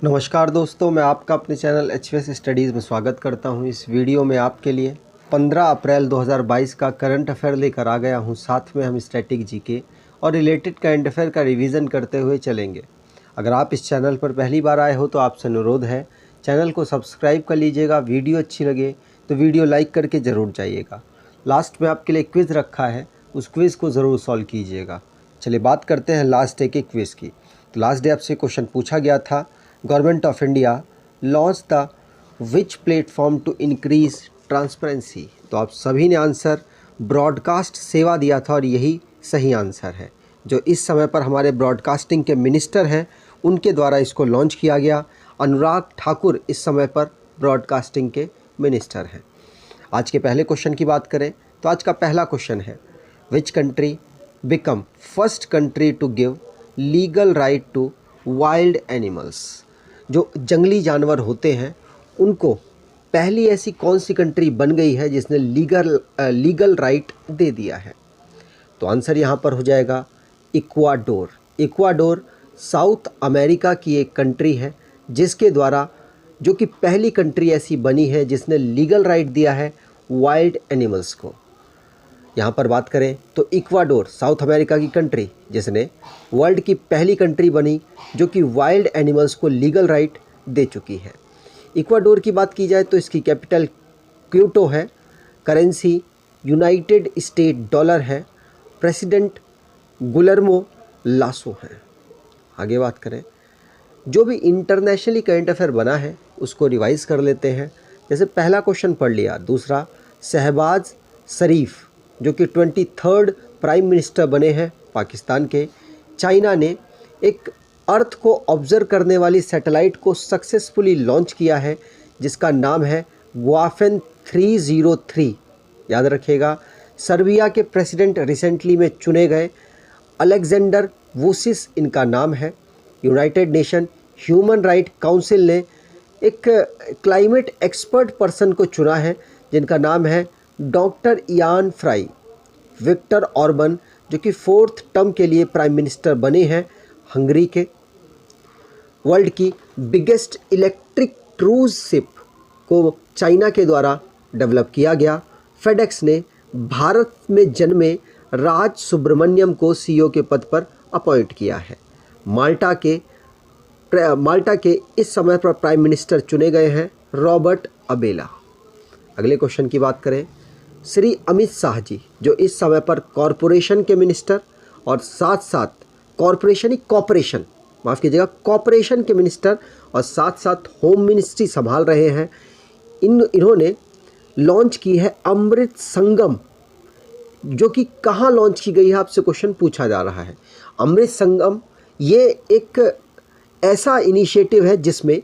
नमस्कार दोस्तों, मैं आपका अपने चैनल HVS स्टडीज़ में स्वागत करता हूं। इस वीडियो में आपके लिए 15 अप्रैल 2022 का करंट अफेयर लेकर आ गया हूं। साथ में हम स्टैटिक जीके और रिलेटेड करंट अफेयर का रिवीजन करते हुए चलेंगे। अगर आप इस चैनल पर पहली बार आए हो तो आपसे अनुरोध है, चैनल को सब्सक्राइब कर लीजिएगा। वीडियो अच्छी लगे तो वीडियो लाइक करके ज़रूर जाइएगा। लास्ट में आपके लिए क्विज़ रखा है, उस क्विज़ को ज़रूर सॉल्व कीजिएगा। चलिए बात करते हैं लास्ट डे के क्विज़ की। तो लास्ट डे आपसे क्वेश्चन पूछा गया था, government of India launch the which platform to increase transparency. तो आप सभी ने आंसर ब्रॉडकास्ट सेवा दिया था और यही सही आंसर है। जो इस समय पर हमारे ब्रॉडकास्टिंग के मिनिस्टर हैं, उनके द्वारा इसको लॉन्च किया गया। अनुराग ठाकुर इस समय पर ब्रॉडकास्टिंग के मिनिस्टर हैं। आज के पहले क्वेश्चन की बात करें तो आज का पहला क्वेश्चन है, which country become first country to give legal right to wild animals. जो जंगली जानवर होते हैं उनको पहली ऐसी कौन सी कंट्री बन गई है जिसने लीगल राइट दे दिया है। तो आंसर यहाँ पर हो जाएगा इक्वाडोर। इक्वाडोर साउथ अमेरिका की एक कंट्री है जिसके द्वारा जो कि पहली कंट्री ऐसी बनी है जिसने लीगल राइट दिया है वाइल्ड एनिमल्स को। यहाँ पर बात करें तो इक्वाडोर साउथ अमेरिका की कंट्री जिसने वर्ल्ड की पहली कंट्री बनी जो कि वाइल्ड एनिमल्स को लीगल राइट दे चुकी है। इक्वाडोर की बात की जाए तो इसकी कैपिटल क्योटो है, करेंसी यूनाइटेड स्टेट डॉलर है, प्रेसिडेंट गुलेर्मो लासो है। आगे बात करें, जो भी इंटरनेशनली करंट अफेयर बना है उसको रिवाइज कर लेते हैं। जैसे पहला क्वेश्चन पढ़ लिया, दूसरा शहबाज शरीफ जो कि 23rd प्राइम मिनिस्टर बने हैं पाकिस्तान के। चाइना ने एक अर्थ को ऑब्जर्व करने वाली सैटेलाइट को सक्सेसफुली लॉन्च किया है जिसका नाम है ग्वाफेन 303, याद रखिएगा। सर्बिया के प्रेसिडेंट रिसेंटली में चुने गए अलेक्जेंडर वुसिस इनका नाम है। United nation human right council ने एक क्लाइमेट एक्सपर्ट पर्सन को चुना है जिनका नाम है doctor Ian Fry. Victor Orban जो कि 4th टर्म के लिए प्राइम मिनिस्टर बने हैं हंगरी के। वर्ल्ड की बिगेस्ट इलेक्ट्रिक क्रूज शिप को चाइना के द्वारा डेवलप किया गया। फेडेक्स ने भारत में जन्मे राज सुब्रमण्यम को CEO के पद पर अपॉइंट किया है। माल्टा के इस समय पर प्राइम मिनिस्टर चुने गए हैं रॉबर्ट अबेला। अगले क्वेश्चन की बात करें, श्री अमित शाह जी जो इस समय पर कॉरपोरेशन के मिनिस्टर और साथ साथ कॉरपोरेशन के मिनिस्टर और साथ साथ होम मिनिस्ट्री संभाल रहे हैं। इन्होंने लॉन्च की है अमृत संगम, जो कि कहाँ लॉन्च की गई है आपसे क्वेश्चन पूछा जा रहा है। अमृत संगम ये एक ऐसा इनिशिएटिव है जिसमें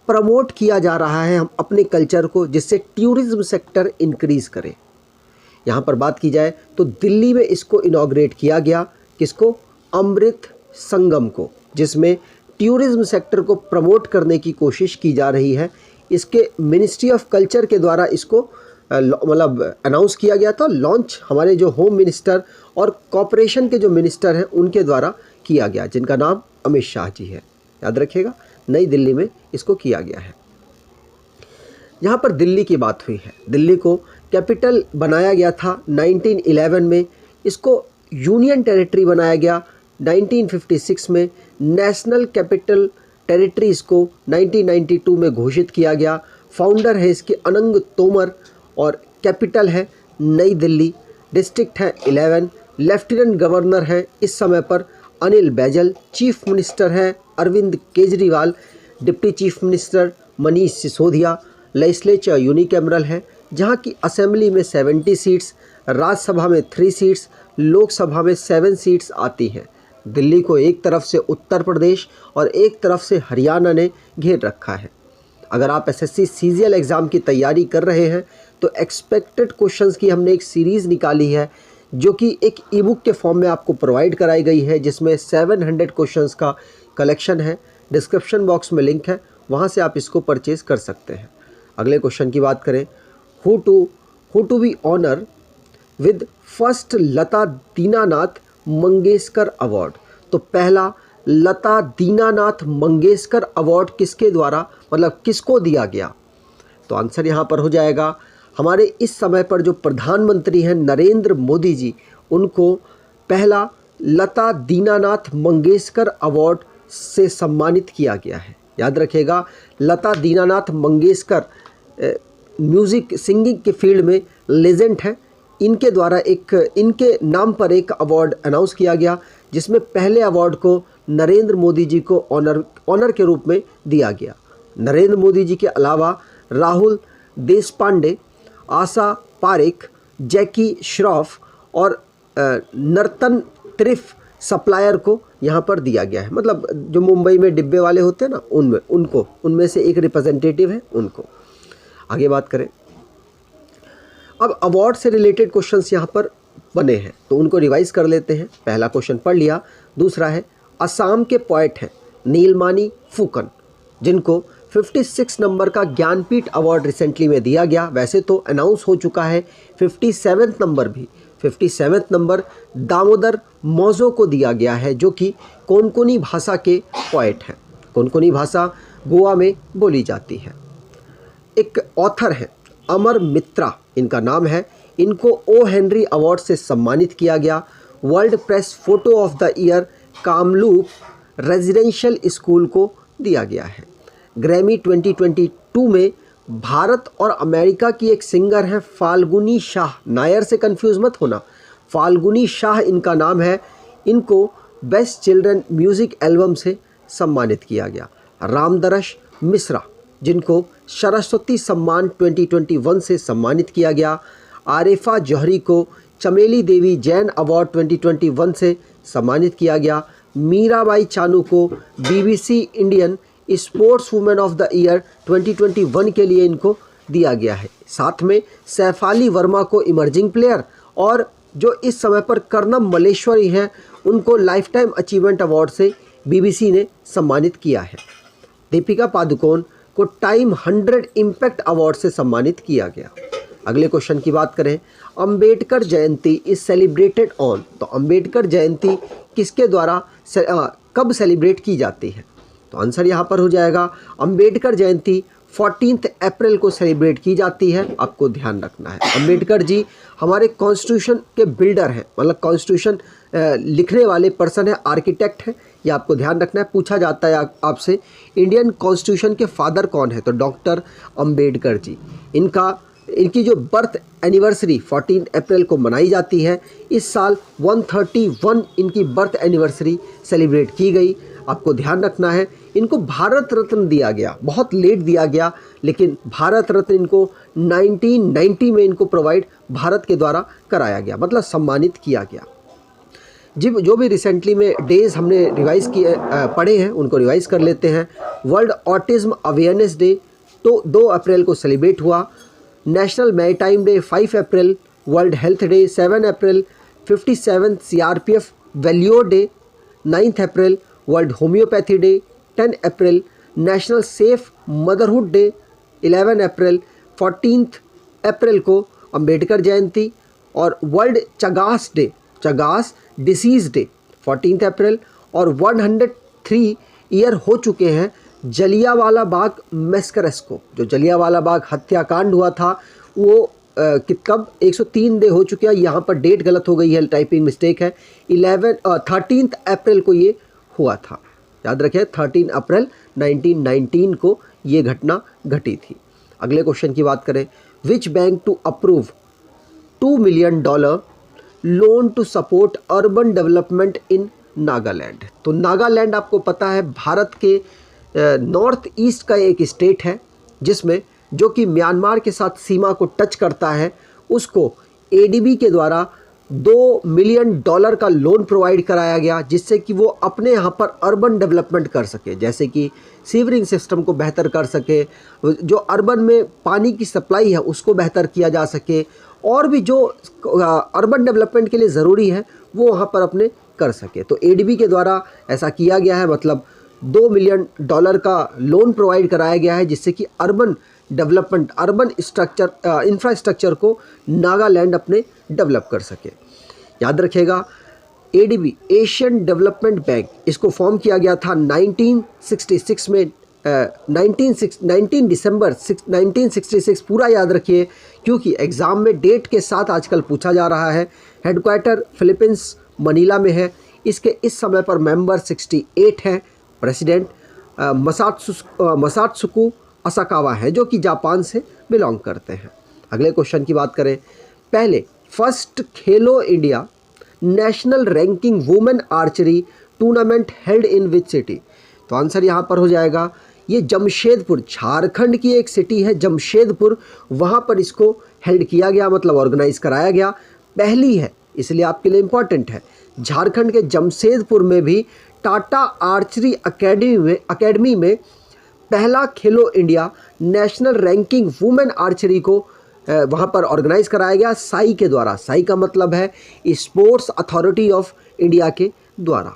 प्रमोट किया जा रहा है हम अपने कल्चर को, जिससे टूरिज्म सेक्टर इंक्रीज़ करे। यहाँ पर बात की जाए तो दिल्ली में इसको इनॉग्रेट किया गया, किसको, अमृत संगम को, जिसमें टूरिज्म सेक्टर को प्रमोट करने की कोशिश की जा रही है। इसके मिनिस्ट्री ऑफ कल्चर के द्वारा इसको अनाउंस किया गया था। लॉन्च हमारे जो होम मिनिस्टर और कॉरपोरेशन के जो मिनिस्टर हैं उनके द्वारा किया गया, जिनका नाम अमित शाह जी है, याद रखिएगा। नई दिल्ली में इसको किया गया है। यहाँ पर दिल्ली की बात हुई है, दिल्ली को कैपिटल बनाया गया था 1911 में, इसको यूनियन टेरिटरी बनाया गया 1956 में, नेशनल कैपिटल टेरिटरी इसको 1992 में घोषित किया गया। फाउंडर है इसके अनंग तोमर और कैपिटल है नई दिल्ली। डिस्ट्रिक्ट है 11। लेफ्टिनेंट गवर्नर है इस समय पर अनिल बैजल। चीफ मिनिस्टर है Arvind Kejriwal. Deputy chief minister Manish Sisodia. Legislature unicameral है जहां की असेंबली में 70 सीट्स, राज्यसभा में 3 सीट्स, लोकसभा में 7 सीट्स आती हैं। दिल्ली को एक तरफ से उत्तर प्रदेश और एक तरफ से हरियाणा ने घेर रखा है। अगर आप SSC CGL एग्ज़ाम की तैयारी कर रहे हैं तो एक्सपेक्टेड क्वेश्चंस की हमने एक सीरीज़ निकाली है जो कि एक ई-बुक के फॉर्म में आपको प्रोवाइड कराई गई है, जिसमें 700 क्वेश्चंस का कलेक्शन है। डिस्क्रिप्शन बॉक्स में लिंक है, वहां से आप इसको परचेज़ कर सकते हैं। अगले क्वेश्चन की बात करें, who to be honour with first Lata Dinanath Mangeshkar award. तो पहला लता दीनानाथ मंगेशकर अवार्ड किसके द्वारा, मतलब किसको दिया गया? तो आंसर यहाँ पर हो जाएगा हमारे इस समय पर जो प्रधानमंत्री हैं नरेंद्र मोदी जी, उनको पहला लता दीनानाथ मंगेशकर अवार्ड से सम्मानित किया गया है। याद रखिएगा, लता दीनानाथ मंगेशकर म्यूज़िक सिंगिंग के फील्ड में लेजेंड हैं। इनके द्वारा इनके नाम पर एक अवार्ड अनाउंस किया गया, जिसमें पहले अवार्ड को नरेंद्र मोदी जी को ऑनर के रूप में दिया गया। नरेंद्र मोदी जी के अलावा राहुल देशपांडे, आशा पारेख, जैकी श्रॉफ और नर्तन त्रिफ सप्लायर को यहाँ पर दिया गया है। मतलब जो मुंबई में डिब्बे वाले होते हैं ना, उनमें से एक रिप्रेजेंटेटिव है उनको। आगे बात करें, अब अवार्ड से रिलेटेड क्वेश्चंस यहाँ पर बने हैं तो उनको रिवाइज कर लेते हैं। पहला क्वेश्चन पढ़ लिया। दूसरा है, असम के पोएट हैं नीलमणि फुकन, जिनको 56 नंबर का ज्ञानपीठ अवार्ड रिसेंटली में दिया गया। वैसे तो अनाउंस हो चुका है 57 नंबर भी। 57 नंबर दामोदर मौजो को दिया गया है, जो कि कोंकणी भाषा के पोएट हैं। कोंकणी भाषा गोवा में बोली जाती है। एक ऑथर हैं अमर मित्रा, इनका नाम है। इनको ओ हेनरी अवार्ड से सम्मानित किया गया। World press photo of the year Kamloops residential school को दिया गया है। ग्रैमी 2022 में भारत और अमेरिका की एक सिंगर हैं फाल्गुनी शाह, नायर से कंफ्यूज मत होना, फाल्गुनी शाह इनका नाम है। इनको बेस्ट चिल्ड्रन म्यूज़िक एल्बम से सम्मानित किया गया। रामदरश मिश्रा, जिनको सरस्वती सम्मान 2021 से सम्मानित किया गया। आरिफा जौहरी को चमेली देवी जैन अवार्ड 2021 से सम्मानित किया गया। मीराबाई चानू को BBC Indian sports women of the year 2021 के लिए इनको दिया गया है। साथ में सैफाली वर्मा को इमर्जिंग प्लेयर, और जो इस समय पर कर्णम मल्लेश्वरी हैं, उनको लाइफ टाइम अचीवमेंट अवार्ड से BBC ने सम्मानित किया है। दीपिका पादुकोण को टाइम 100 इम्पैक्ट अवार्ड से सम्मानित किया गया। अगले क्वेश्चन की बात करें, Ambedkar Jayanti is celebrated on, तो अंबेडकर जयंती किसके द्वारा कब सेलिब्रेट की जाती है? तो आंसर यहाँ पर हो जाएगा अंबेडकर जयंती 14 अप्रैल को सेलिब्रेट की जाती है। आपको ध्यान रखना है, अंबेडकर जी हमारे कॉन्स्टिट्यूशन के बिल्डर हैं, मतलब कॉन्स्टिट्यूशन लिखने वाले पर्सन है, आर्किटेक्ट है। ये आपको ध्यान रखना है। पूछा जाता है आपसे इंडियन कॉन्स्टिट्यूशन के फादर कौन है, तो डॉक्टर अंबेडकर जी। इनकी जो बर्थ एनिवर्सरी 14 अप्रैल को मनाई जाती है। इस साल 131 इनकी बर्थ एनिवर्सरी सेलिब्रेट की गई। आपको ध्यान रखना है, इनको भारत रत्न दिया गया, बहुत लेट दिया गया, लेकिन भारत रत्न इनको 1990 में इनको प्रोवाइड भारत के द्वारा कराया गया, मतलब सम्मानित किया गया। जो भी रिसेंटली में डेज हमने रिवाइज़ किए पढ़े हैं, उनको रिवाइज़ कर लेते हैं। वर्ल्ड ऑटिज़्म अवेयरनेस डे तो 2 अप्रैल को सेलिब्रेट हुआ। नेशनल मैरीटाइम डे 5 अप्रैल। वर्ल्ड हेल्थ डे 7 अप्रैल। 57 CRPF वैल्यूर डे 9 अप्रैल। वर्ल्ड होम्योपैथी डे 10 अप्रैल। नेशनल सेफ मदरहुड डे 11 अप्रैल। 14 अप्रैल को अंबेडकर जयंती। और वर्ल्ड चगास डिसीज़ डे 14 अप्रैल। और 103 ईयर हो चुके हैं जलियांवाला बाग मैस्करस को, जो जलियांवाला बाग हत्याकांड हुआ था वो कब 103 डे हो चुके हैं। यहाँ पर डेट गलत हो गई है, टाइपिंग मिस्टेक है। 13 अप्रैल को ये हुआ था, याद रखें 13 अप्रैल 1919 को ये घटना घटी थी। अगले क्वेश्चन की बात करें, which bank to approve $2 million loan to support urban development in Nagaland. तो नागालैंड आपको पता है भारत के नॉर्थ ईस्ट का एक स्टेट है, जिसमें जो कि म्यांमार के साथ सीमा को टच करता है। उसको ADB के द्वारा $2 मिलियन का लोन प्रोवाइड कराया गया, जिससे कि वो अपने यहाँ पर अर्बन डेवलपमेंट कर सके, जैसे कि सीवरिंग सिस्टम को बेहतर कर सके, जो अर्बन में पानी की सप्लाई है उसको बेहतर किया जा सके, और भी जो अर्बन डेवलपमेंट के लिए ज़रूरी है वो वहाँ पर अपने कर सके। तो ADB के द्वारा ऐसा किया गया है, मतलब $2 मिलियन का लोन प्रोवाइड कराया गया है, जिससे कि अर्बन डेवलपमेंट, अर्बन इंफ्रास्ट्रक्चर को नागालैंड अपने डेवलप कर सके। याद रखिएगा ADB एशियन डेवलपमेंट बैंक, इसको फॉर्म किया गया था 1966 में, 19 दिसंबर 1966, पूरा याद रखिए क्योंकि एग्ज़ाम में डेट के साथ आजकल पूछा जा रहा है। हेडक्वार्टर फिलीपींस मनीला में है। इसके इस समय पर मेंबर 68 हैं। प्रेसिडेंट मसात्सुको असाकावा है जो कि जापान से बिलोंग करते हैं। अगले क्वेश्चन की बात करें, पहले first Khelo India national ranking women archery tournament held in which city? तो आंसर यहाँ पर हो जाएगा ये जमशेदपुर, झारखंड की एक सिटी है जमशेदपुर, वहाँ पर इसको हेल्ड किया गया, मतलब ऑर्गेनाइज कराया गया। पहली है इसलिए आपके लिए इम्पॉर्टेंट है। झारखंड के जमशेदपुर में भी टाटा आर्चरी अकेडमी में पहला खेलो India national ranking women archery को वहाँ पर ऑर्गेनाइज कराया गया साई के द्वारा। साई का मतलब है स्पोर्ट्स अथॉरिटी ऑफ इंडिया के द्वारा।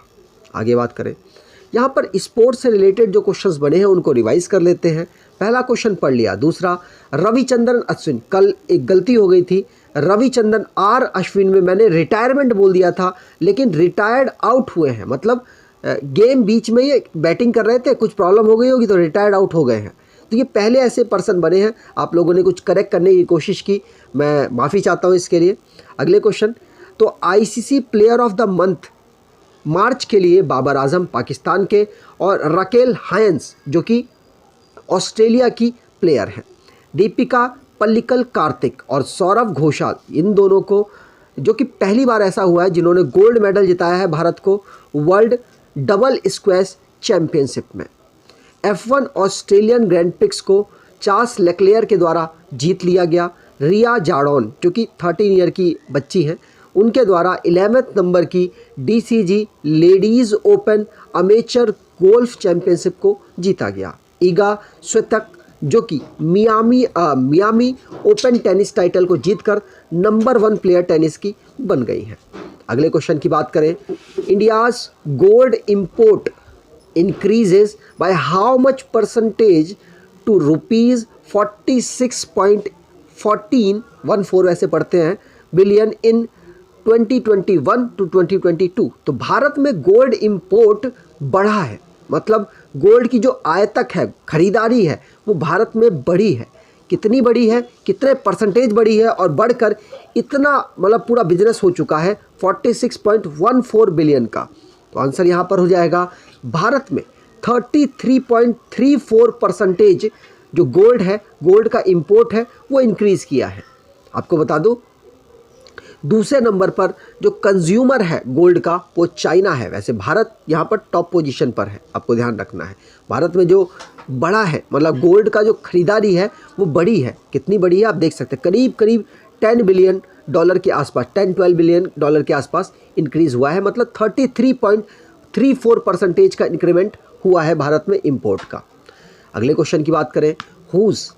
आगे बात करें, यहाँ पर स्पोर्ट्स से रिलेटेड जो क्वेश्चंस बने हैं उनको रिवाइज कर लेते हैं। पहला क्वेश्चन पढ़ लिया। दूसरा, रविचंद्रन अश्विन, कल एक गलती हो गई थी, रविचंद्रन आर अश्विन में मैंने रिटायरमेंट बोल दिया था, लेकिन रिटायर्ड आउट हुए हैं, मतलब गेम बीच में ये बैटिंग कर रहे थे, कुछ प्रॉब्लम हो गई होगी तो रिटायर्ड आउट हो गए हैं। तो ये पहले ऐसे पर्सन बने हैं। आप लोगों ने कुछ करेक्ट करने की कोशिश की, मैं माफ़ी चाहता हूँ इसके लिए। अगले क्वेश्चन, तो ICC player of the month March के लिए बाबर आजम पाकिस्तान के और रकेल हायंस जो कि ऑस्ट्रेलिया की प्लेयर हैं। दीपिका पल्लिकल कार्तिक और सौरभ घोषाल, इन दोनों को, जो कि पहली बार ऐसा हुआ है जिन्होंने गोल्ड मेडल जिताया है भारत को वर्ल्ड डबल स्क्वैश चैंपियनशिप में। F1 ऑस्ट्रेलियन ग्रैंड प्रिक्स को चार्ल्स लेक्लेयर के द्वारा जीत लिया गया। रिया जाडौन जो कि 13 ईयर की बच्ची हैं, उनके द्वारा 11वें नंबर की DCG ladies open amateur golf championship को जीता गया। ईगा स्वितक जो कि मियामी ओपन टेनिस टाइटल को जीतकर नंबर 1 प्लेयर टेनिस की बन गई हैं। अगले क्वेश्चन की बात करें, India's gold import increases by how much percentage to rupees 46.14 वैसे पढ़ते हैं बिलियन इन 2021 to 2022। तो भारत में गोल्ड इंपोर्ट बढ़ा है, मतलब गोल्ड की जो आयतक है, खरीदारी है, वो भारत में बढ़ी है। कितनी बढ़ी है, कितने परसेंटेज बढ़ी है, और बढ़कर इतना मतलब पूरा बिजनेस हो चुका है 46.14 बिलियन का। तो आंसर यहाँ पर हो जाएगा भारत में 33.34% जो गोल्ड है, गोल्ड का इंपोर्ट है, वो इंक्रीज़ किया है। आपको बता दूं दूसरे नंबर पर जो कंज्यूमर है गोल्ड का वो चाइना है। वैसे भारत यहाँ पर टॉप पोजीशन पर है, आपको ध्यान रखना है। भारत में जो बड़ा है, मतलब गोल्ड का जो खरीदारी है वो बड़ी है। कितनी बड़ी है आप देख सकते हैं, करीब करीब $10 बिलियन के आसपास, 10-12 बिलियन डॉलर के आसपास इंक्रीज़ हुआ है, मतलब 33.34% का इंक्रीमेंट हुआ है भारत में इंपोर्ट का। अगले क्वेश्चन की बात करें, who's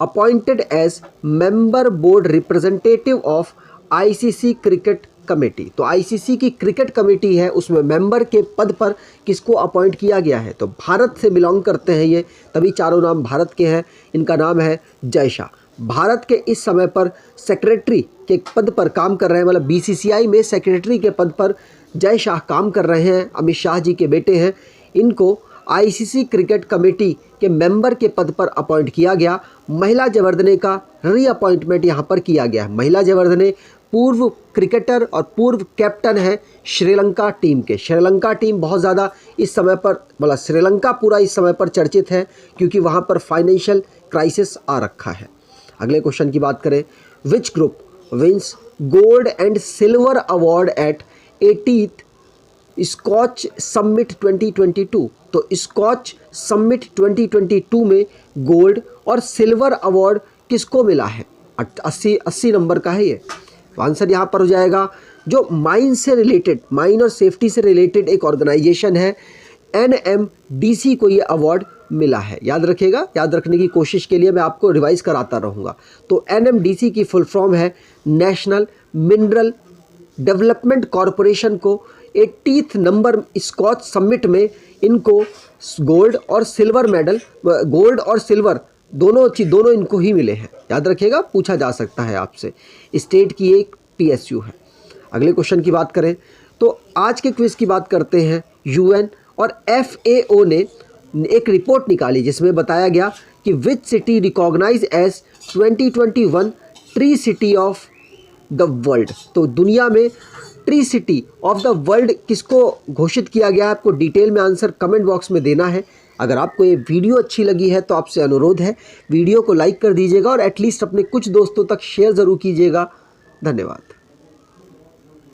appointed as member board representative of ICC cricket committee. तो ICC की क्रिकेट कमेटी है, उसमें मेंबर के पद पर किसको अपॉइंट किया गया है? तो भारत से बिलोंग करते हैं ये, तभी चारों नाम भारत के हैं। इनका नाम है जय शाह। भारत के इस समय पर सेक्रेटरी के पद पर काम कर रहे हैं, मतलब BCCI में सेक्रेटरी के पद पर जय शाह काम कर रहे हैं। अमित शाह जी के बेटे हैं। इनको ICC क्रिकेट कमेटी के मेंबर के पद पर अपॉइंट किया गया। महिला जयवर्धने का रीअपॉइंटमेंट यहाँ पर किया गया है। महिला जयवर्धने पूर्व क्रिकेटर और पूर्व कैप्टन है श्रीलंका टीम के। श्रीलंका टीम बहुत ज़्यादा इस समय पर, मतलब श्रीलंका पूरा इस समय पर चर्चित है क्योंकि वहाँ पर फाइनेंशियल क्राइसिस आ रखा है। अगले क्वेश्चन की बात करें, which group wins gold and silver award at 80th Skoch summit 2022। तो स्कॉच समिट 2022 में गोल्ड और सिल्वर अवार्ड किसको मिला है? 80 नंबर का है ये। तो आंसर यहाँ पर हो जाएगा जो माइन से रिलेटेड, माइन और सेफ्टी से रिलेटेड एक ऑर्गेनाइजेशन है, NMDC को ये अवार्ड मिला है। याद रखिएगा, याद रखने की कोशिश के लिए मैं आपको रिवाइज कराता रहूँगा। तो NMDC की फुल फॉर्म है नेशनल मिनरल डेवलपमेंट कॉरपोरेशन को 80th नंबर स्कॉच समिट में इनको गोल्ड और सिल्वर मेडल, गोल्ड और सिल्वर दोनों इनको ही मिले हैं। याद रखिएगा, पूछा जा सकता है आपसे। स्टेट की एक PSU है। अगले क्वेश्चन की बात करें तो आज के क्विज़ की बात करते हैं। यूएन और FAO ने एक रिपोर्ट निकाली जिसमें बताया गया कि which city recognise as 2021 tree city of the world. तो दुनिया में tree city of the world किसको घोषित किया गया है, आपको डिटेल में आंसर कमेंट बॉक्स में देना है। अगर आपको ये वीडियो अच्छी लगी है तो आपसे अनुरोध है वीडियो को लाइक कर दीजिएगा और एटलीस्ट अपने कुछ दोस्तों तक शेयर ज़रूर कीजिएगा। धन्यवाद।